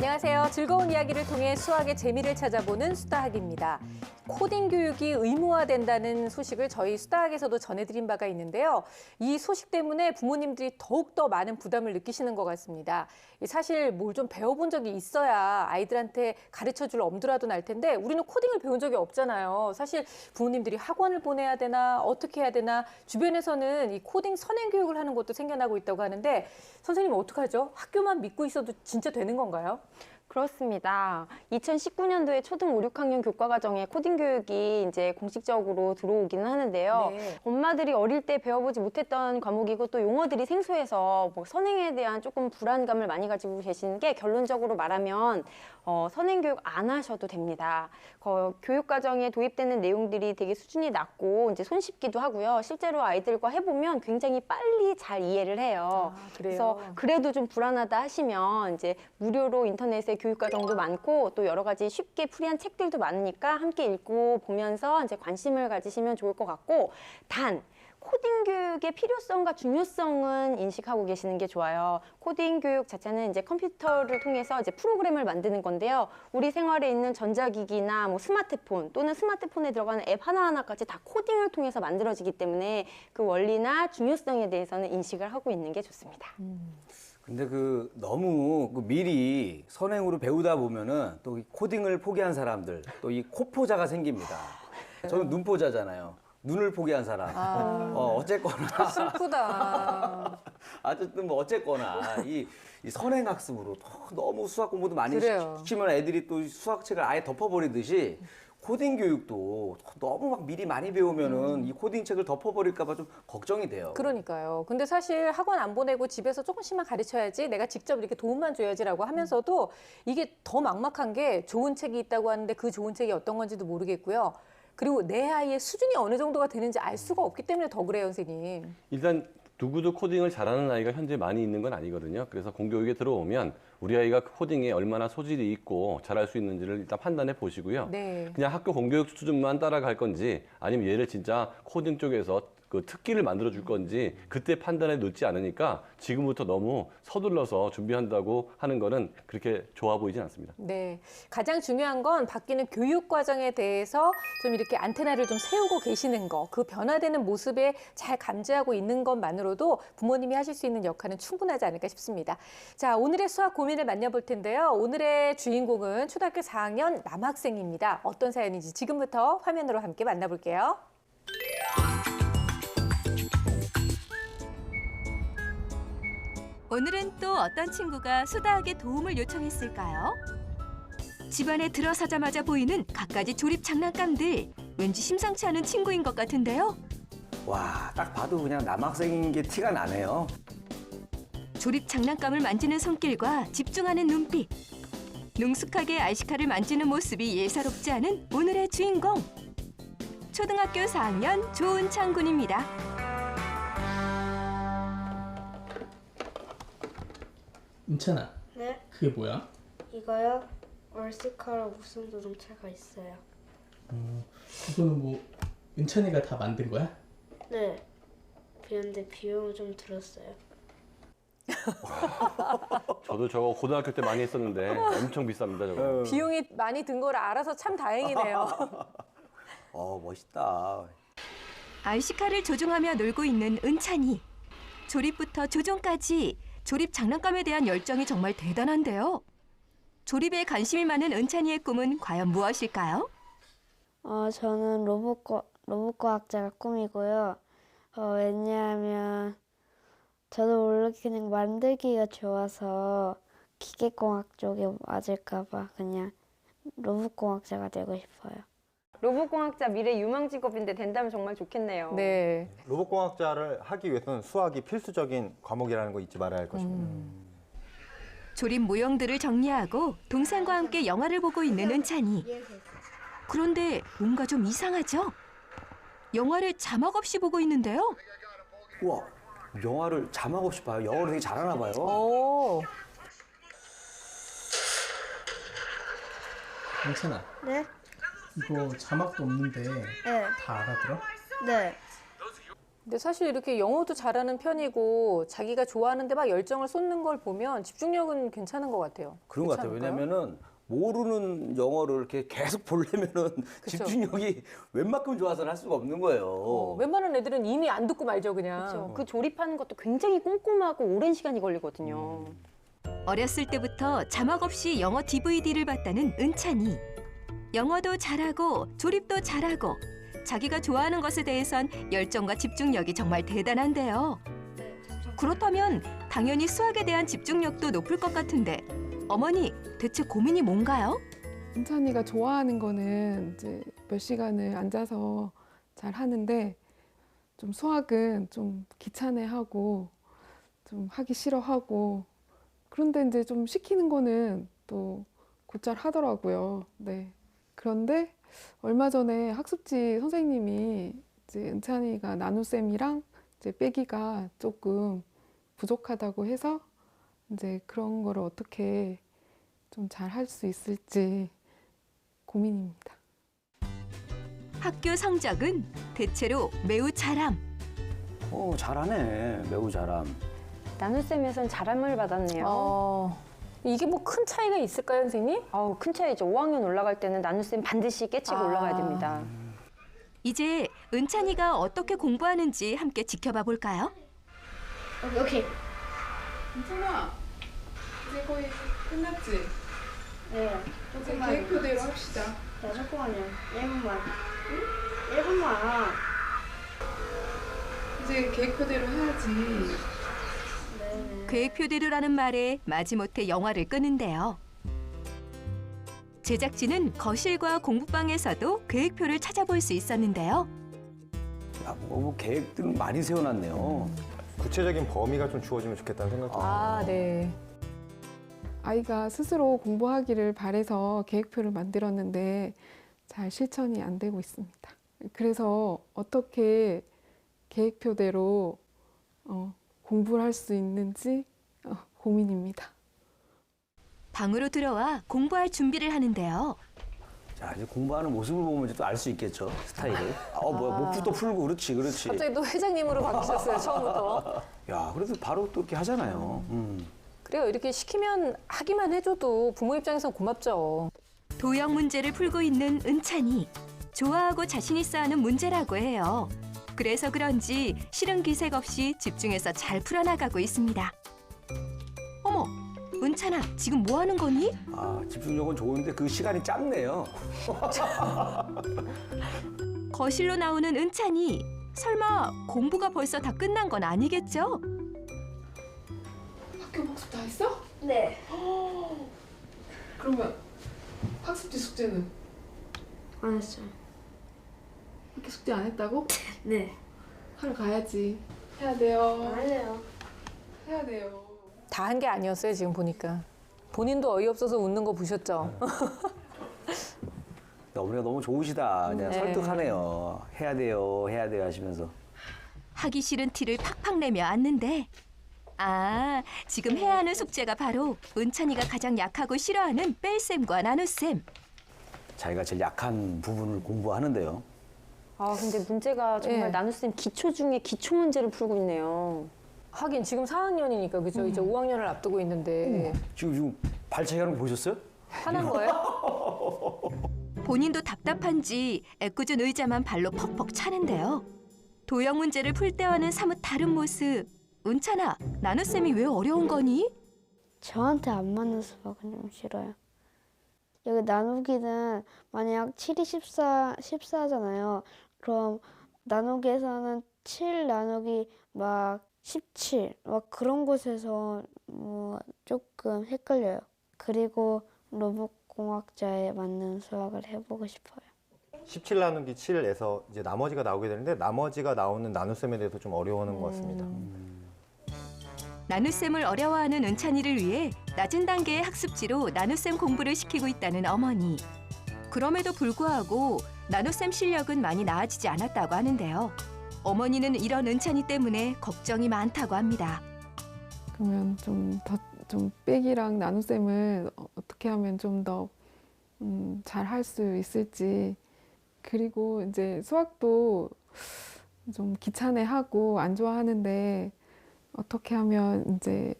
안녕하세요. 즐거운 이야기를 통해 수학의 재미를 찾아보는 수다학입니다. 코딩 교육이 의무화된다는 소식을 저희 수다학에서도 전해드린 바가 있는데요. 이 소식 때문에 부모님들이 더욱더 많은 부담을 느끼시는 것 같습니다. 사실 뭘 좀 배워본 적이 있어야 아이들한테 가르쳐줄 엄두라도 날 텐데 우리는 코딩을 배운 적이 없잖아요. 사실 부모님들이 학원을 보내야 되나 어떻게 해야 되나 주변에서는 이 코딩 선행 교육을 하는 곳도 생겨나고 있다고 하는데 선생님 어떡하죠? 학교만 믿고 있어도 진짜 되는 건가요? 그렇습니다. 2019년도에 초등 5, 6학년 교과과정에 코딩 교육이 이제 공식적으로 들어오기는 하는데요. 네. 엄마들이 어릴 때 배워보지 못했던 과목이고 또 용어들이 생소해서 뭐 선행에 대한 조금 불안감을 많이 가지고 계시는 게 결론적으로 말하면 선행 교육 안 하셔도 됩니다. 교육과정에 도입되는 내용들이 되게 수준이 낮고 이제 손쉽기도 하고요. 실제로 아이들과 해보면 굉장히 빨리 잘 이해를 해요. 그래요? 그래서 그래도 좀 불안하다 하시면 이제 무료로 인터넷에 교육과정도 많고 또 여러 가지 쉽게 풀이한 책들도 많으니까 함께 읽고 보면서 이제 관심을 가지시면 좋을 것 같고 단 코딩 교육의 필요성과 중요성은 인식하고 계시는 게 좋아요. 코딩 교육 자체는 이제 컴퓨터를 통해서 이제 프로그램을 만드는 건데요. 우리 생활에 있는 전자기기나 뭐 스마트폰 또는 스마트폰에 들어가는 앱 하나하나까지 다 코딩을 통해서 만들어지기 때문에 그 원리나 중요성에 대해서는 인식을 하고 있는 게 좋습니다. 근데 너무 미리 선행으로 배우다 보면은 또 이 코딩을 포기한 사람들, 또 이 코포자가 생깁니다. 저는 눈포자잖아요. 눈을 포기한 사람. 어쨌거나. 슬프다. 어쨌든 뭐 어쨌거나 이 선행학습으로 너무 수학 공부도 많이 그래요. 시키면 애들이 또 수학책을 아예 덮어버리듯이 코딩 교육도 너무 막 미리 많이 배우면은 이 코딩 책을 덮어버릴까 봐 좀 걱정이 돼요. 그러니까요. 근데 사실 학원 안 보내고 집에서 조금씩만 가르쳐야지 내가 직접 이렇게 도움만 줘야지라고 하면서도 이게 더 막막한 게 좋은 책이 있다고 하는데 그 좋은 책이 어떤 건지도 모르겠고요. 그리고 내 아이의 수준이 어느 정도가 되는지 알 수가 없기 때문에 더 그래요, 선생님. 일단 누구도 코딩을 잘하는 아이가 현재 많이 있는 건 아니거든요. 그래서 공교육에 들어오면 우리 아이가 코딩에 얼마나 소질이 있고 잘할 수 있는지를 일단 판단해 보시고요. 네. 그냥 학교 공교육 수준만 따라갈 건지 아니면 얘를 진짜 코딩 쪽에서 그 특기를 만들어 줄 건지 그때 판단에 놓지 않으니까 지금부터 너무 서둘러서 준비한다고 하는 거는 그렇게 좋아 보이진 않습니다. 네. 가장 중요한 건 바뀌는 교육 과정에 대해서 좀 이렇게 안테나를 좀 세우고 계시는 거, 그 변화되는 모습에 잘 감지하고 있는 것만으로도 부모님이 하실 수 있는 역할은 충분하지 않을까 싶습니다. 자, 오늘의 수학 고민을 만나볼 텐데요. 오늘의 주인공은 초등학교 4학년 남학생입니다. 어떤 사연인지 지금부터 화면으로 함께 만나볼게요. 오늘은 또 어떤 친구가 수다학의 도움을 요청했을까요? 집안에 들어서자마자 보이는 갖가지 조립 장난감들. 왠지 심상치 않은 친구인 것 같은데요. 와, 딱 봐도 그냥 남학생인 게 티가 나네요. 조립 장난감을 만지는 손길과 집중하는 눈빛. 능숙하게 RC카를 만지는 모습이 예사롭지 않은 오늘의 주인공. 초등학교 4학년 조은창 군입니다. 은찬아, 네, 그게 뭐야? 이거요. RC카로 무슨 자동차가 있어요. 그거는 뭐 은찬이가 다 만든 거야? 네. 그런데 비용은 좀 들었어요. 저도 저거 고등학교 때 많이 했었는데 엄청 비쌉니다, 저거. 비용이 많이 든 걸 알아서 참 다행이네요. 멋있다. RC카를 조종하며 놀고 있는 은찬이. 조립부터 조종까지 조립 장난감에 대한 열정이 정말 대단한데요. 조립에 관심이 많은 은찬이의 꿈은 과연 무엇일까요? 저는 로봇과학자가 꿈이고요. 왜냐하면 저도 원래 그냥 만들기가 좋아서 기계공학 쪽에 맞을까봐 그냥 로봇공학자가 되고 싶어요. 로봇공학자 미래 유망 직업인데 된다면 정말 좋겠네요. 네. 로봇공학자를 하기 위해서는 수학이 필수적인 과목이라는 거 잊지 말아야 할 것입니다. 조립 모형들을 정리하고 동생과 함께 영화를 보고 있는 은찬이. 그런데 뭔가 좀 이상하죠? 영화를 자막 없이 보고 있는데요. 우와, 영화를 자막 없이 봐요. 영어를 되게 잘하나 봐요. 오. 은찬아, 네? 이거 자막도 없는데 네. 다 알아들어? 네. 근데 사실 이렇게 영어도 잘하는 편이고 자기가 좋아하는데 막 열정을 쏟는 걸 보면 집중력은 괜찮은 것 같아요. 그런 것 같아요. 그렇지 않을까요? 왜냐면은 모르는 영어를 이렇게 계속 보려면은 집중력이 웬만큼 좋아서는 할 수가 없는 거예요. 웬만한 애들은 이미 안 듣고 말죠, 그냥. 그렇죠. 그 조립하는 것도 굉장히 꼼꼼하고 오랜 시간이 걸리거든요. 어렸을 때부터 자막 없이 영어 DVD를 봤다는 은찬이. 영어도 잘하고 조립도 잘하고 자기가 좋아하는 것에 대해선 열정과 집중력이 정말 대단한데요. 그렇다면 당연히 수학에 대한 집중력도 높을 것 같은데 어머니 대체 고민이 뭔가요? 은찬이가 좋아하는 거는 이제 몇 시간을 앉아서 잘 하는데 좀 수학은 좀 귀찮아하고 좀 하기 싫어하고 그런데 이제 좀 시키는 거는 또 곧잘 하더라고요. 네. 그런데 얼마 전에 학습지 선생님이 이제 은찬이가 나눗셈이랑 이제 빼기가 조금 부족하다고 해서 이제 그런 거를 어떻게 좀 잘 할 수 있을지 고민입니다. 학교 성적은 대체로 매우 잘함. 잘하네. 매우 잘함. 나눗셈에선 잘함을 받았네요. 이게 뭐 큰 차이가 있을까요, 선생님? 아우, 큰 차이죠. 5학년 올라갈 때는 나눗셈 반드시 깨치고 올라가야 됩니다. 이제 은찬이가 어떻게 공부하는지 함께 지켜봐 볼까요? 오케이. 은찬아, 이제 거의 끝났지? 네. 이제 계획표대로 합시다. 네, 잠깐만요. 1분만. 1분만. 이제 계획표대로 해야지. 네네. 계획표대로라는 말에 마지못해 영화를 끄는데요. 제작진은 거실과 공부방에서도 계획표를 찾아볼 수 있었는데요. 야, 뭐 계획들은 많이 세워놨네요. 구체적인 범위가 좀 주어지면 좋겠다는 생각도 듭니다. 네. 아이가 스스로 공부하기를 바래서 계획표를 만들었는데 잘 실천이 안 되고 있습니다. 그래서 어떻게 계획표대로 공부를 할 수 있는지 고민입니다. 방으로 들어와 공부할 준비를 하는데요. 자, 이제 공부하는 모습을 보면 이제 또 알 수 있겠죠. 스타일을. 뭐야, 목부터 풀고, 그렇지, 그렇지. 갑자기 또 회장님으로 바뀌셨어요, 처음부터. 야, 그래도 바로 또 이렇게 하잖아요. 그래요, 이렇게 시키면 하기만 해줘도 부모 입장에선 고맙죠. 도형 문제를 풀고 있는 은찬이. 좋아하고 자신 있어 하는 문제라고 해요. 그래서 그런지 싫은 기색 없이 집중해서 잘 풀어나가고 있습니다. 어머, 은찬아, 지금 뭐 하는 거니? 집중력은 좋은데 그 시간이 짧네요. 거실로 나오는 은찬이. 설마 공부가 벌써 다 끝난 건 아니겠죠? 학교 복습 다 했어? 네. 그러면 학습지 숙제는? 안 했어요. 학교 숙제 안 했다고? 네. 하러 가야지. 해야 돼요. 안 해요. 해야 돼요. 다 한 게 아니었어요, 지금 보니까. 본인도 어이없어서 웃는 거 보셨죠? 어머니가 너무 좋으시다. 그냥 네. 설득하네요. 해야 돼요, 해야 돼요 하시면서. 하기 싫은 티를 팍팍 내며 앉는데 지금 해야 하는 숙제가 바로 은찬이가 가장 약하고 싫어하는 뺄셈과 나눗셈. 자기가 제일 약한 부분을 공부하는데요. 근데 문제가 정말 네. 나눗셈 기초 중에 기초 문제를 풀고 있네요. 하긴 지금 4학년이니까 그죠? 이제 5학년을 앞두고 있는데 지금 발차기 하는 거 보셨어요? 화난 거예요? 본인도 답답한지 애꿎은 의자만 발로 퍽퍽 차는데요. 도형 문제를 풀 때와는 사뭇 다른 모습. 은찬아, 나눗셈이 왜 어려운 거니? 저한테 안 맞는 수학은 좀 싫어요. 여기 나누기는 만약 7이 14잖아요. 그럼 나누기에서는 7 나누기 막 17, 막 그런 곳에서 조금 헷갈려요. 그리고 로봇공학자에 맞는 수학을 해보고 싶어요. 17 나누기 7에서 이제 나머지가 나오게 되는데 나머지가 나오는 나눗셈에 대해서 좀 어려워하는 것 같습니다. 나눗셈을 어려워하는 은찬이를 위해 낮은 단계의 학습지로 나눗셈 공부를 시키고 있다는 어머니. 그럼에도 불구하고 나눗셈 실력은 많이 나아지지 않았다고 하는데요. 어머니는 이런 은찬이 때문에 걱정이 많다고 합니다. 그러면 좀 빼기랑 나눗셈을 어떻게 하면 좀 더 잘 할 수 있을지. 그리고 이제 수학도 좀 귀찮아하고 안 좋아하는데 어떻게 하면 이제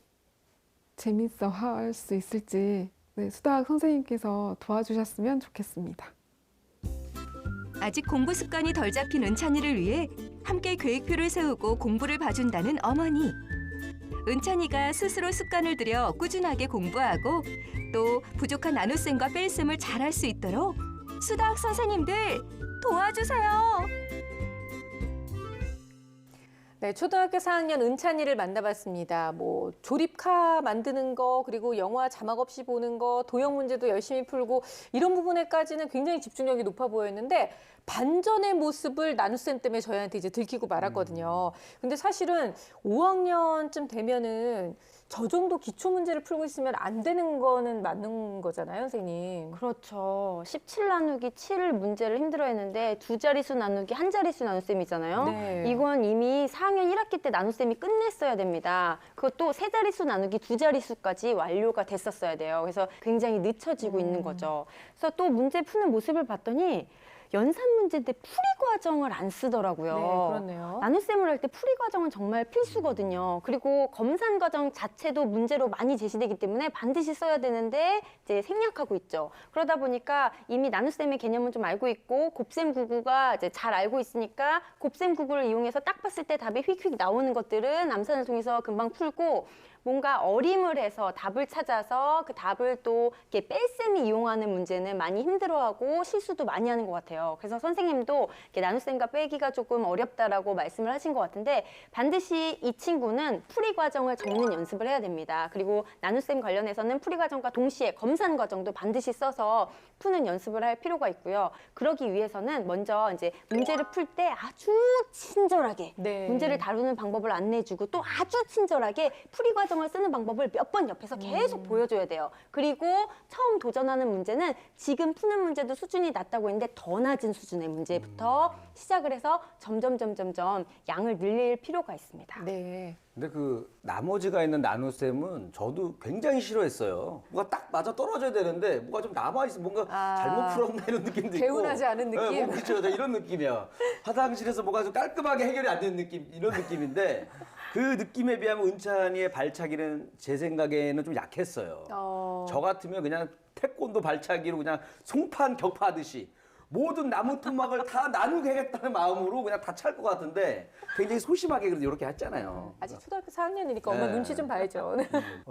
재밌어 할 수 있을지 네, 수다학 선생님께서 도와주셨으면 좋겠습니다. 아직 공부 습관이 덜 잡힌 은찬이를 위해 함께 계획표를 세우고 공부를 봐준다는 어머니. 은찬이가 스스로 습관을 들여 꾸준하게 공부하고 또 부족한 나눗셈과 뺄셈을 잘할 수 있도록 수다학 선생님들 도와주세요. 네, 초등학교 4학년 은찬이를 만나봤습니다. 뭐 조립카 만드는 거, 그리고 영화 자막 없이 보는 거, 도형 문제도 열심히 풀고 이런 부분에까지는 굉장히 집중력이 높아 보였는데 반전의 모습을 나눗셈 때문에 저희한테 이제 들키고 말았거든요. 근데 사실은 5학년쯤 되면은 저 정도 기초 문제를 풀고 있으면 안 되는 거는 맞는 거잖아요, 선생님. 그렇죠. 17 나누기 7 문제를 힘들어했는데 두 자릿수 나누기 한 자릿수 나눗셈이잖아요. 네. 이건 이미 4학년 1학기 때 나눗셈이 끝냈어야 됩니다. 그것도 세 자릿수 나누기 두 자릿수까지 완료가 됐었어야 돼요. 그래서 굉장히 늦춰지고 있는 거죠. 그래서 또 문제 푸는 모습을 봤더니 연산 문제인데 풀이 과정을 안 쓰더라고요. 네, 그렇네요. 나눗셈을 할 때 풀이 과정은 정말 필수거든요. 그리고 검산 과정 자체도 문제로 많이 제시되기 때문에 반드시 써야 되는데 이제 생략하고 있죠. 그러다 보니까 이미 나눗셈의 개념은 좀 알고 있고 곱셈 구구가 이제 잘 알고 있으니까 곱셈 구구를 이용해서 딱 봤을 때 답이 휙휙 나오는 것들은 암산을 통해서 금방 풀고 뭔가 어림을 해서 답을 찾아서 그 답을 또 이렇게 뺄셈이 이용하는 문제는 많이 힘들어하고 실수도 많이 하는 것 같아요. 그래서 선생님도 이렇게 나눗셈과 빼기가 조금 어렵다라고 말씀을 하신 것 같은데 반드시 이 친구는 풀이 과정을 적는 연습을 해야 됩니다. 그리고 나눗셈 관련해서는 풀이 과정과 동시에 검산 과정도 반드시 써서 푸는 연습을 할 필요가 있고요. 그러기 위해서는 먼저 이제 문제를 풀 때 아주 친절하게 네. 문제를 다루는 방법을 안내해주고 또 아주 친절하게 풀이 과정을 쓰는 방법을 몇 번 옆에서 계속 보여줘야 돼요. 그리고 처음 도전하는 문제는 지금 푸는 문제도 수준이 낮다고 했는데 더 낮은 수준의 문제부터 시작을 해서 점점 양을 늘릴 필요가 있습니다. 네. 근데 그 나머지가 있는 나눗셈은 저도 굉장히 싫어했어요. 뭐가 딱 맞아 떨어져야 되는데 뭐가 좀 남아있어. 뭔가 잘못 풀었나 이런 느낌도 있고. 개운하지 않은 느낌? 네, 그렇죠. 이런 느낌이야. 화장실에서 뭐가 좀 깔끔하게 해결이 안 되는 느낌, 이런 느낌인데 그 느낌에 비하면 은찬이의 발차기는 제 생각에는 좀 약했어요. 저 같으면 그냥 태권도 발차기로 그냥 송판 격파하듯이 모든 나무 토막을 다 나누겠다는 마음으로 그냥 다 찰 것 같은데 굉장히 소심하게 그래도 이렇게 했잖아요. 아직 초등학교 4학년이니까 엄마 네. 눈치 좀 봐야죠.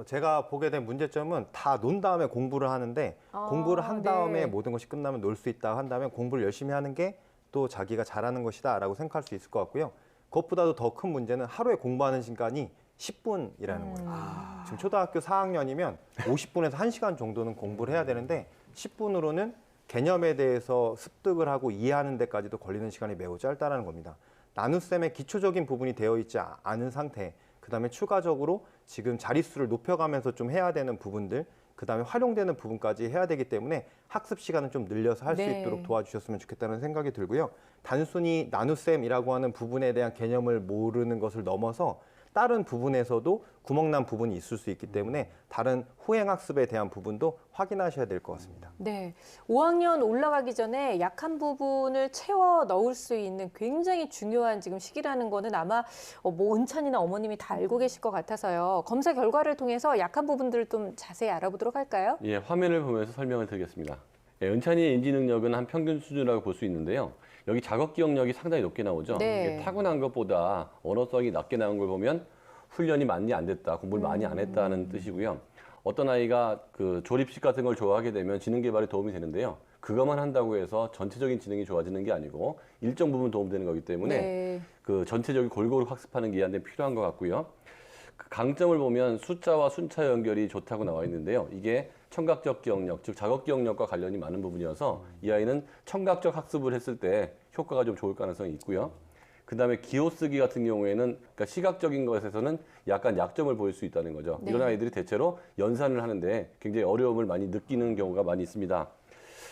제가 보게 된 문제점은 다 논 다음에 공부를 하는데 공부를 한 다음에 네. 모든 것이 끝나면 놀 수 있다 한다면 공부를 열심히 하는 게 또 자기가 잘하는 것이다라고 생각할 수 있을 것 같고요. 그것보다도 더 큰 문제는 하루에 공부하는 시간이 10분이라는 거예요. 지금 초등학교 4학년이면 50분에서 1시간 정도는 공부를 해야 되는데 10분으로는 개념에 대해서 습득을 하고 이해하는 데까지도 걸리는 시간이 매우 짧다는 겁니다. 나눗셈의 기초적인 부분이 되어 있지 않은 상태, 그다음에 추가적으로 지금 자릿수를 높여가면서 좀 해야 되는 부분들, 그다음에 활용되는 부분까지 해야 되기 때문에 학습 시간을 좀 늘려서 할 수 네. 있도록 도와주셨으면 좋겠다는 생각이 들고요. 단순히 나눗셈이라고 하는 부분에 대한 개념을 모르는 것을 넘어서 다른 부분에서도 구멍난 부분이 있을 수 있기 때문에 다른 후행학습에 대한 부분도 확인하셔야 될 것 같습니다. 네. 5학년 올라가기 전에 약한 부분을 채워 넣을 수 있는 굉장히 중요한 지금 시기라는 거는 아마 뭐 은찬이나 어머님이 다 알고 계실 것 같아서요. 검사 결과를 통해서 약한 부분들을 좀 자세히 알아보도록 할까요? 예, 화면을 보면서 설명을 드리겠습니다. 예, 은찬이의 인지 능력은 한 평균 수준이라고 볼 수 있는데요. 여기 작업 기억력이 상당히 높게 나오죠. 네. 이게 타고난 것보다 언어성이 낮게 나온 걸 보면 훈련이 많이 안 됐다, 공부를 많이 안 했다는 뜻이고요. 어떤 아이가 그 조립식 같은 걸 좋아하게 되면 지능 개발에 도움이 되는데요. 그것만 한다고 해서 전체적인 지능이 좋아지는 게 아니고 일정 부분 도움되는 거기 때문에 네. 그 전체적인 골고루 학습하는 게 한데 필요한 것 같고요. 그 강점을 보면 숫자와 순차 연결이 좋다고 나와 있는데요. 이게 청각적 기억력, 즉 작업 기억력과 관련이 많은 부분이어서 이 아이는 청각적 학습을 했을 때 효과가 좀 좋을 가능성이 있고요. 그다음에 기호 쓰기 같은 경우에는 그러니까 시각적인 것에서는 약간 약점을 보일 수 있다는 거죠. 네. 이런 아이들이 대체로 연산을 하는데 굉장히 어려움을 많이 느끼는 경우가 많이 있습니다.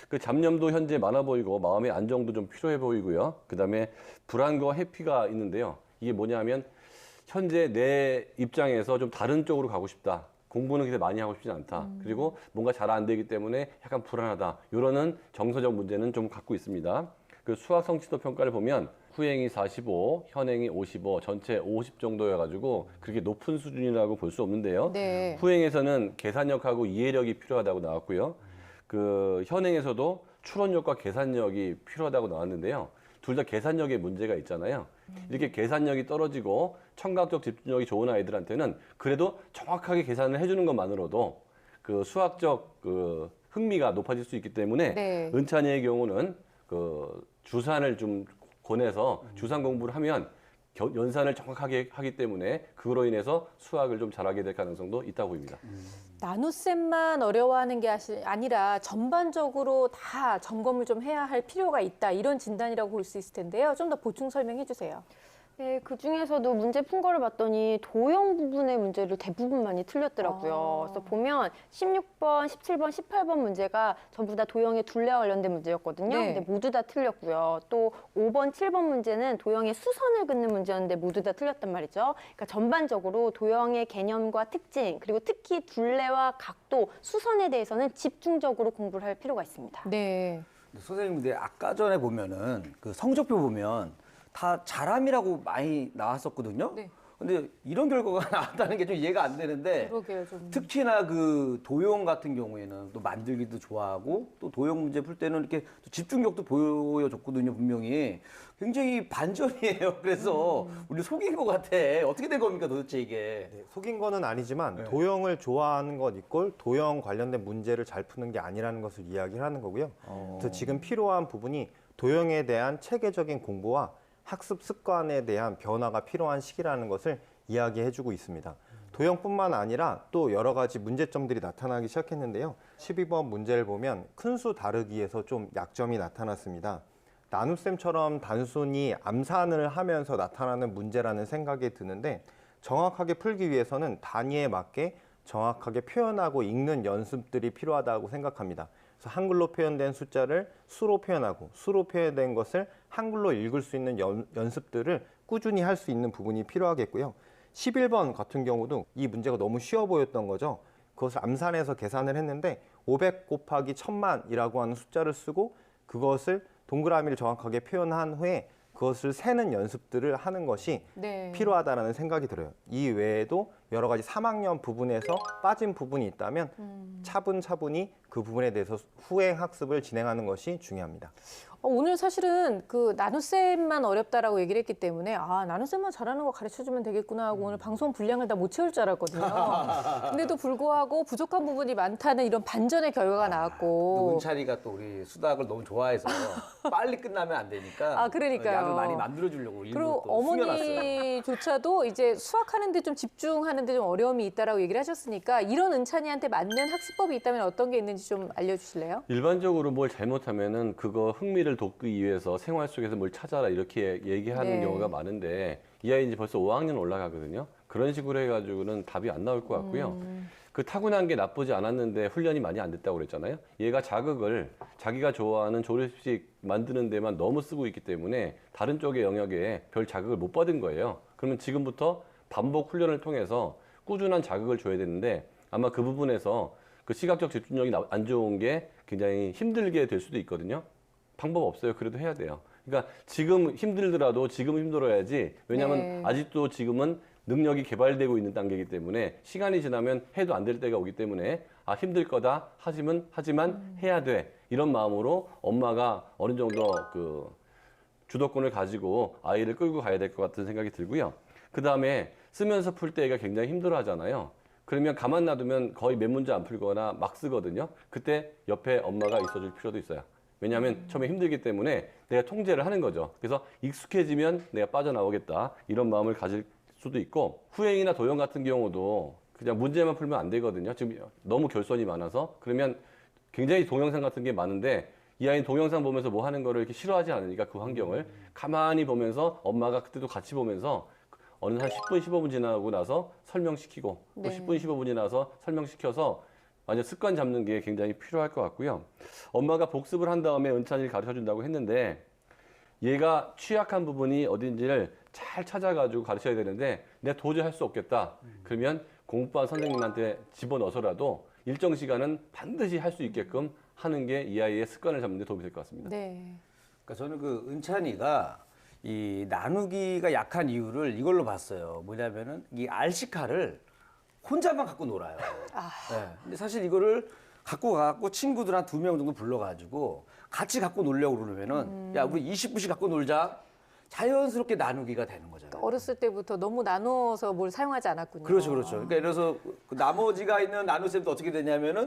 그 잡념도 현재 많아 보이고 마음의 안정도 좀 필요해 보이고요. 그다음에 불안과 회피가 있는데요. 이게 뭐냐면 현재 내 입장에서 좀 다른 쪽으로 가고 싶다. 공부는 그렇게 많이 하고 싶지 않다. 그리고 뭔가 잘 안 되기 때문에 약간 불안하다. 이러는 정서적 문제는 좀 갖고 있습니다. 그 수학 성취도 평가를 보면 후행이 45, 현행이 55, 전체 50 정도여가지고 그렇게 높은 수준이라고 볼 수 없는데요. 네. 후행에서는 계산력하고 이해력이 필요하다고 나왔고요. 그 현행에서도 추론력과 계산력이 필요하다고 나왔는데요. 둘 다 계산력에 문제가 있잖아요. 이렇게 계산력이 떨어지고 청각적 집중력이 좋은 아이들한테는 그래도 정확하게 계산을 해주는 것만으로도 그 수학적 그 흥미가 높아질 수 있기 때문에 네. 은찬이의 경우는 그 주산을 좀 권해서 주산 공부를 하면 연산을 정확하게 하기 때문에 그로 인해서 수학을 좀 잘하게 될 가능성도 있다고 보입니다. 나눗셈만 어려워하는 게 아니라 전반적으로 다 점검을 좀 해야 할 필요가 있다. 이런 진단이라고 볼 수 있을 텐데요. 좀 더 보충 설명해 주세요. 네, 그 중에서도 문제 푼 거를 봤더니 도형 부분의 문제를 대부분 많이 틀렸더라고요. 그래서 보면 16번, 17번, 18번 문제가 전부 다 도형의 둘레와 관련된 문제였거든요. 네. 근데 모두 다 틀렸고요. 또 5번, 7번 문제는 도형의 수선을 긋는 문제였는데 모두 다 틀렸단 말이죠. 그러니까 전반적으로 도형의 개념과 특징, 그리고 특히 둘레와 각도, 수선에 대해서는 집중적으로 공부를 할 필요가 있습니다. 네. 선생님, 근데 아까 전에 보면은 그 성적표 보면 다 잘함이라고 많이 나왔었거든요. 네. 근데 이런 결과가 나왔다는 게 좀 이해가 안 되는데 그러게요, 좀. 특히나 그 도형 같은 경우에는 또 만들기도 좋아하고 또 도형 문제 풀 때는 이렇게 또 집중력도 보여줬거든요, 분명히. 굉장히 반전이에요. 그래서 우리 속인 것 같아. 어떻게 된 겁니까, 도대체 이게? 네, 속인 거는 아니지만 네. 도형을 좋아하는 것 이꼴 도형 관련된 문제를 잘 푸는 게 아니라는 것을 이야기를 하는 거고요. 그래서 지금 필요한 부분이 도형에 대한 체계적인 공부와 학습 습관에 대한 변화가 필요한 시기라는 것을 이야기해주고 있습니다. 도형뿐만 아니라 또 여러 가지 문제점들이 나타나기 시작했는데요. 12번 문제를 보면 큰 수 다루기에서 좀 약점이 나타났습니다. 나눗셈처럼 단순히 암산을 하면서 나타나는 문제라는 생각이 드는데 정확하게 풀기 위해서는 단위에 맞게 정확하게 표현하고 읽는 연습들이 필요하다고 생각합니다. 그래서 한글로 표현된 숫자를 수로 표현하고 수로 표현된 것을 한글로 읽을 수 있는 연습들을 꾸준히 할 수 있는 부분이 필요하겠고요. 11번 같은 경우도 이 문제가 너무 쉬워 보였던 거죠. 그것을 암산해서 계산을 했는데 500 곱하기 1000만이라고 하는 숫자를 쓰고 그것을 동그라미를 정확하게 표현한 후에 그것을 세는 연습들을 하는 것이 네. 필요하다는 생각이 들어요. 이 외에도 여러 가지 3학년 부분에서 빠진 부분이 있다면 차분차분히 그 부분에 대해서 후행 학습을 진행하는 것이 중요합니다. 오늘 사실은 그 나눗셈만 어렵다라고 얘기를 했기 때문에 나눗셈만 잘하는 거 가르쳐주면 되겠구나 하고 오늘 방송 분량을 다 못 채울 줄 알았거든요. 근데도 불구하고 부족한 부분이 많다는 이런 반전의 결과가 또 나왔고. 은찬이가 또 우리 수학을 너무 좋아해서 빨리 끝나면 안 되니까 그러니까요. 양을 많이 만들어주려고 일부러 그리고 또 숨겨놨어요. 어머니조차도 이제 수학하는데 좀 집중하는데 좀 어려움이 있다라고 얘기를 하셨으니까 이런 은찬이한테 맞는 학습법이 있다면 어떤 게 있는지 좀 알려주실래요? 일반적으로 뭘 잘못하면은 그거 흥미를 돋기 위해서 생활 속에서 뭘 찾아라 이렇게 얘기하는 네. 경우가 많은데 이 아이 이제 벌써 5학년 올라가거든요. 그런 식으로 해가지고는 답이 안 나올 것 같고요. 그 타고난 게 나쁘지 않았는데 훈련이 많이 안 됐다고 그랬잖아요. 얘가 자극을 자기가 좋아하는 조립식 만드는 데만 너무 쓰고 있기 때문에 다른 쪽의 영역에 별 자극을 못 받은 거예요. 그러면 지금부터 반복 훈련을 통해서 꾸준한 자극을 줘야 되는데 아마 그 부분에서 그 시각적 집중력이 안 좋은 게 굉장히 힘들게 될 수도 있거든요. 방법 없어요. 그래도 해야 돼요. 그러니까 지금 힘들더라도 지금 힘들어야지. 왜냐하면 네. 아직도 지금은 능력이 개발되고 있는 단계이기 때문에 시간이 지나면 해도 안 될 때가 오기 때문에 힘들 거다 하지만 해야 돼. 이런 마음으로 엄마가 어느 정도 그 주도권을 가지고 아이를 끌고 가야 될 것 같은 생각이 들고요. 그 다음에 쓰면서 풀 때 애가 굉장히 힘들어 하잖아요. 그러면 가만 놔두면 거의 몇 문제 안 풀거나 막 쓰거든요. 그때 옆에 엄마가 있어줄 필요도 있어요. 왜냐하면 처음에 힘들기 때문에 내가 통제를 하는 거죠. 그래서 익숙해지면 내가 빠져나오겠다. 이런 마음을 가질 수도 있고 후행이나 도형 같은 경우도 그냥 문제만 풀면 안 되거든요. 지금 너무 결손이 많아서 그러면 굉장히 동영상 같은 게 많은데 이 아이는 동영상 보면서 뭐 하는 거를 이렇게 싫어하지 않으니까 그 환경을 가만히 보면서 엄마가 그때도 같이 보면서 어느 한 10분, 15분 지나고 나서 설명시키고 또 네. 10분, 15분 지나서 설명시켜서 완전 습관 잡는 게 굉장히 필요할 것 같고요. 엄마가 복습을 한 다음에 은찬이를 가르쳐준다고 했는데 얘가 취약한 부분이 어딘지를 잘 찾아가지고 가르쳐야 되는데 내가 도저히 할 수 없겠다. 그러면 공부반 선생님한테 집어넣어서라도 일정 시간은 반드시 할 수 있게끔 하는 게 이 아이의 습관을 잡는 데 도움이 될 것 같습니다. 네. 그러니까 저는 그 은찬이가 이 나누기가 약한 이유를 이걸로 봤어요. 뭐냐면은 이 RC카를 혼자만 갖고 놀아요. 네. 근데 사실 이거를 갖고 가고 친구들 한 2명 정도 불러가지고 같이 갖고 놀려고 그러면은 야, 우리 20분씩 갖고 놀자. 자연스럽게 나누기가 되는 거잖아요. 어렸을 때부터 너무 나누어서 뭘 사용하지 않았군요. 그렇죠, 그렇죠. 그러니까 예를 들어서 그 나머지가 있는 나눗셈도 어떻게 되냐면은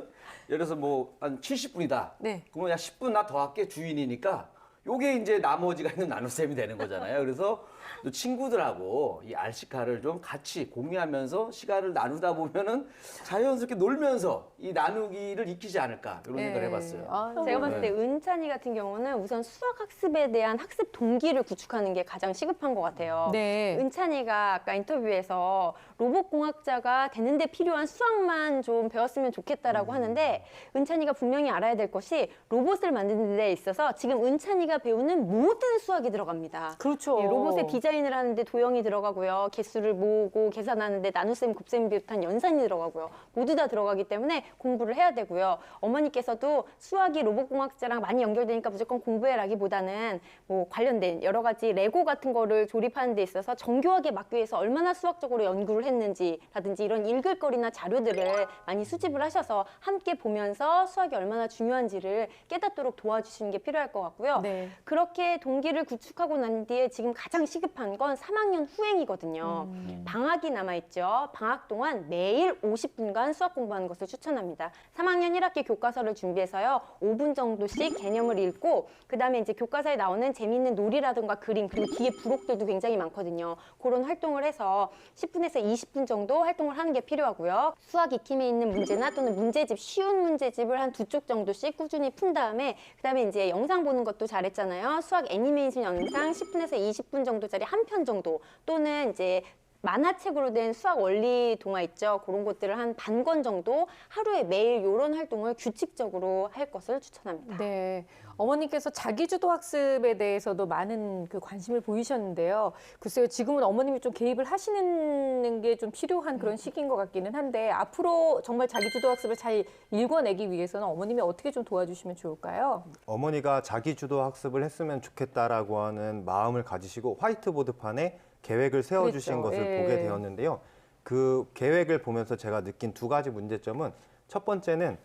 예를 들어서 뭐 한 70분이다. 네. 그러면 야 10분 나 더 할게 주인이니까 요게 이제 나머지가 있는 나눗셈이 되는 거잖아요. 그래서 또 친구들하고 이 RC카를 좀 같이 공유하면서 시간을 나누다 보면은 자연스럽게 놀면서 이 나누기를 익히지 않을까 이런 생각을 해봤어요. 아, 제가 봤을 때 네. 은찬이 같은 경우는 우선 수학 학습에 대한 학습 동기를 구축하는 게 가장 시급한 것 같아요. 네. 은찬이가 아까 인터뷰에서 로봇공학자가 되는데 필요한 수학만 좀 배웠으면 좋겠다라고 하는데 은찬이가 분명히 알아야 될 것이 로봇을 만드는 데 있어서 지금 은찬이가 배우는 모든 수학이 들어갑니다. 그렇죠. 예, 로봇의 디자인을 하는데 도형이 들어가고요. 개수를 모으고 계산하는데 나눗셈, 곱셈 비롯한 연산이 들어가고요. 모두 다 들어가기 때문에 공부를 해야 되고요. 어머니께서도 수학이 로봇공학자랑 많이 연결되니까 무조건 공부해라기보다는 뭐 관련된 여러 가지 레고 같은 거를 조립하는 데 있어서 정교하게 막기 위해서 얼마나 수학적으로 연구를 했는지라든지 이런 읽을 거리나 자료들을 많이 수집을 하셔서 함께 보면서 수학이 얼마나 중요한지를 깨닫도록 도와주시는 게 필요할 것 같고요. 네. 그렇게 동기를 구축하고 난 뒤에 지금 가장 시급한 건 3학년 후행이거든요. 방학이 남아있죠. 방학 동안 매일 50분간 수학 공부하는 것을 추천합니다. 3학년 1학기 교과서를 준비해서요. 5분 정도씩 개념을 읽고 그다음에 이제 교과서에 나오는 재미있는 놀이라든가 그림 그리고 뒤에 부록들도 굉장히 많거든요. 그런 활동을 해서 10분에서 20분 정도 활동을 하는 게 필요하고요. 수학 익힘에 있는 문제나 또는 문제집, 쉬운 문제집을 한 2쪽 정도씩 꾸준히 푼 다음에 그다음에 이제 영상 보는 것도 잘했잖아요. 수학 애니메이션 영상 10분에서 20분 정도짜리 한 편 정도 또는 이제 만화책으로 된 수학 원리 동화 있죠. 그런 것들을 한 반 권 정도 하루에 매일 이런 활동을 규칙적으로 할 것을 추천합니다. 네. 어머니께서 자기주도 학습에 대해서도 많은 그 관심을 보이셨는데요. 글쎄요, 지금은 어머님이 좀 개입을 하시는 게 좀 필요한 그런 시기인 것 같기는 한데 앞으로 정말 자기주도 학습을 잘 읽어내기 위해서는 어머님이 어떻게 좀 도와주시면 좋을까요? 어머니가 자기 주도 학습을 했으면 좋겠다라고 하는 마음을 가지시고 화이트보드판에 계획을 세워주신 그랬죠. 것을 예. 보게 되었는데요. 그 계획을 보면서 제가 느낀 2가지 문제점은 첫 번째는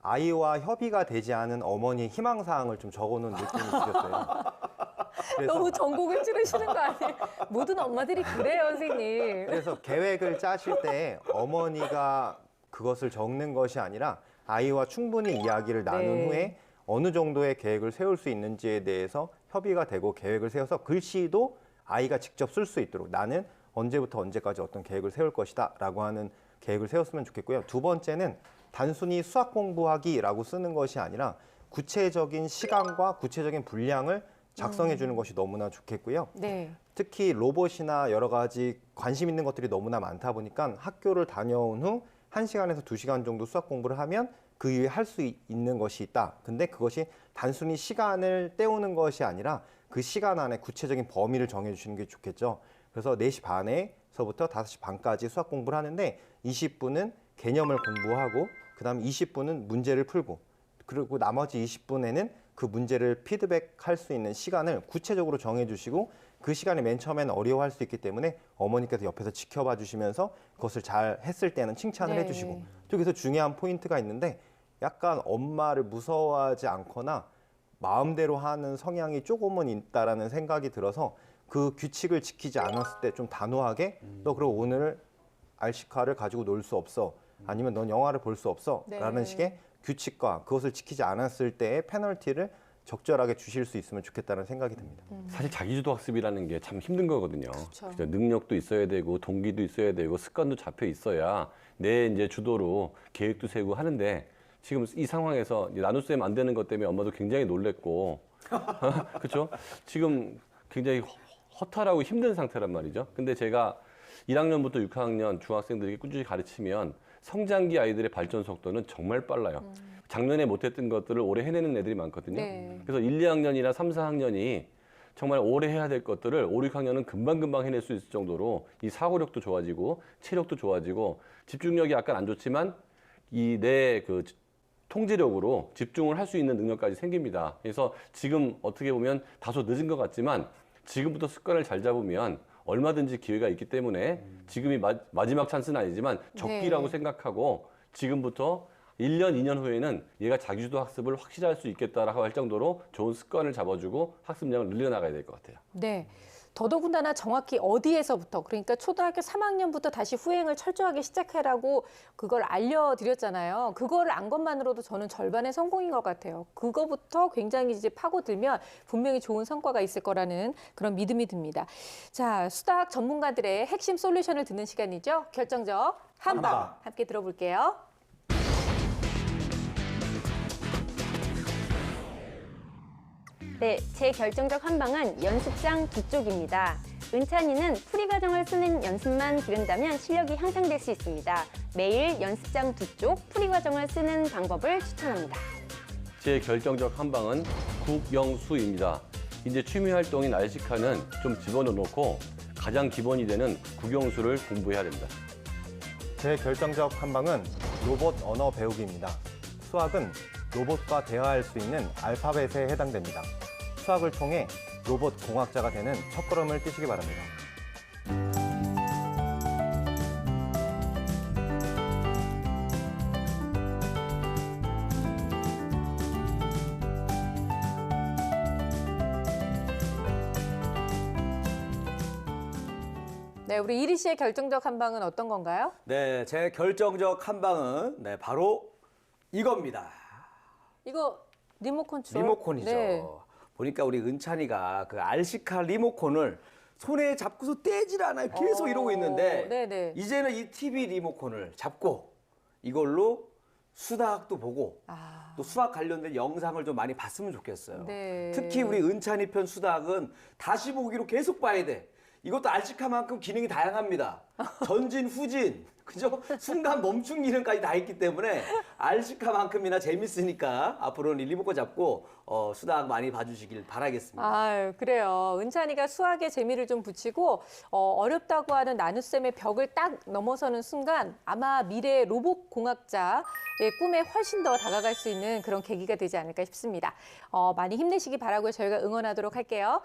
아이와 협의가 되지 않은 어머니의 희망사항을 좀 적어놓은 느낌이 들었어요. 그래서, 너무 전곡을 찌르시는 거 아니에요? 모든 엄마들이 그래요, 선생님. 그래서 계획을 짜실 때 어머니가 그것을 적는 것이 아니라 아이와 충분히 이야기를 나눈 네. 후에 어느 정도의 계획을 세울 수 있는지에 대해서 협의가 되고 계획을 세워서 글씨도 아이가 직접 쓸 수 있도록 나는 언제부터 언제까지 어떤 계획을 세울 것이다 라고 하는 계획을 세웠으면 좋겠고요. 2번째는 단순히 수학 공부하기라고 쓰는 것이 아니라 구체적인 시간과 구체적인 분량을 작성해 주는 것이 너무나 좋겠고요. 네. 특히 로봇이나 여러 가지 관심 있는 것들이 너무나 많다 보니까 학교를 다녀온 후 1시간에서 2시간 정도 수학 공부를 하면 그 이후에 할 수 있는 것이 있다. 근데 그것이 단순히 시간을 때우는 것이 아니라 그 시간 안에 구체적인 범위를 정해 주시는 게 좋겠죠. 그래서 4시 반에서부터 5시 반까지 수학 공부를 하는데 20분은 개념을 공부하고 그다음 20분은 문제를 풀고 그리고 나머지 20분에는 그 문제를 피드백할 수 있는 시간을 구체적으로 정해 주시고 그 시간에 맨 처음에는 어려워할 수 있기 때문에 어머니께서 옆에서 지켜봐 주시면서 그것을 잘 했을 때는 칭찬을 네. 해주시고 또 여기서 중요한 포인트가 있는데 약간 엄마를 무서워하지 않거나 마음대로 하는 성향이 조금은 있다라는 생각이 들어서 그 규칙을 지키지 않았을 때 좀 단호하게 너 그럼 오늘 RC카를 가지고 놀 수 없어 아니면 넌 영화를 볼 수 없어 네. 라는 식의 규칙과 그것을 지키지 않았을 때의 페널티를 적절하게 주실 수 있으면 좋겠다는 생각이 듭니다. 사실 자기주도 학습이라는 게 참 힘든 거거든요. 그렇죠. 그죠? 능력도 있어야 되고 동기도 있어야 되고 습관도 잡혀 있어야 내 이제 주도로 계획도 세우고 하는데 지금 이 상황에서 이제 나눗셈 안 되는 것 때문에 엄마도 굉장히 놀랬고 그렇죠? 지금 굉장히 허탈하고 힘든 상태란 말이죠. 근데 제가 1학년부터 6학년 중학생들에게 꾸준히 가르치면 성장기 아이들의 발전 속도는 정말 빨라요. 작년에 못했던 것들을 올해 해내는 애들이 많거든요. 네. 그래서 1, 2학년이나 3, 4학년이 정말 올해 해야 될 것들을 5, 6학년은 금방금방 해낼 수 있을 정도로 이 사고력도 좋아지고 체력도 좋아지고 집중력이 약간 안 좋지만 이 내 그 통제력으로 집중을 할 수 있는 능력까지 생깁니다. 그래서 지금 어떻게 보면 다소 늦은 것 같지만 지금부터 습관을 잘 잡으면 얼마든지 기회가 있기 때문에 지금이 마지막 찬스는 아니지만 적기라고 생각하고 지금부터 1년, 2년 후에는 얘가 자기주도 학습을 확실히 할 수 있겠다라고 할 정도로 좋은 습관을 잡아주고 학습량을 늘려나가야 될 것 같아요. 네. 더더군다나 정확히 어디에서부터, 그러니까 초등학교 3학년부터 다시 후행을 철저하게 시작해라고 그걸 알려드렸잖아요. 그걸 안 것만으로도 저는 절반의 성공인 것 같아요. 그거부터 굉장히 이제 파고들면 분명히 좋은 성과가 있을 거라는 그런 믿음이 듭니다. 자, 수다학 전문가들의 핵심 솔루션을 듣는 시간이죠. 결정적 한방 함께 들어볼게요. 네, 제 결정적 한방은 연습장 뒤쪽입니다. 은찬이는 풀이 과정을 쓰는 연습만 기른다면 실력이 향상될 수 있습니다. 매일 연습장 뒤쪽 풀이 과정을 쓰는 방법을 추천합니다. 제 결정적 한방은 국영수입니다. 이제 취미 활동인 RC카는 좀 집어넣고 가장 기본이 되는 국영수를 공부해야 됩니다. 제 결정적 한방은 로봇 언어 배우기입니다. 수학은 로봇과 대화할 수 있는 알파벳에 해당됩니다. 수학을 통해 로봇 공학자가 되는 첫걸음을 띄시기 바랍니다. 네, 우리 이리 씨의 결정적 한방은 어떤 건가요? 네, 제 결정적 한방은 네, 바로 이겁니다. 이거 리모컨 컨트롤? 리모컨이죠. 네. 보니까 우리 은찬이가 그 RC카 리모컨을 손에 잡고서 떼질 않아요. 계속 이러고 있는데 네네. 이제는 이 TV 리모컨을 잡고 이걸로 수다학도 보고 또 수학 관련된 영상을 좀 많이 봤으면 좋겠어요. 네. 특히 우리 은찬이 편 수다학은 다시 보기로 계속 봐야 돼. 이것도 RC카만큼 기능이 다양합니다. 전진, 후진, 그죠? 순간 멈춤 기능까지 다 있기 때문에 RC카만큼이나 재밌으니까 앞으로는 이 리모컨 잡고 수다학 많이 봐주시길 바라겠습니다. 아, 그래요. 은찬이가 수학에 재미를 좀 붙이고 어렵다고 하는 나눗셈의 벽을 딱 넘어서는 순간 아마 미래 로봇 공학자의 꿈에 훨씬 더 다가갈 수 있는 그런 계기가 되지 않을까 싶습니다. 많이 힘내시기 바라고요. 저희가 응원하도록 할게요.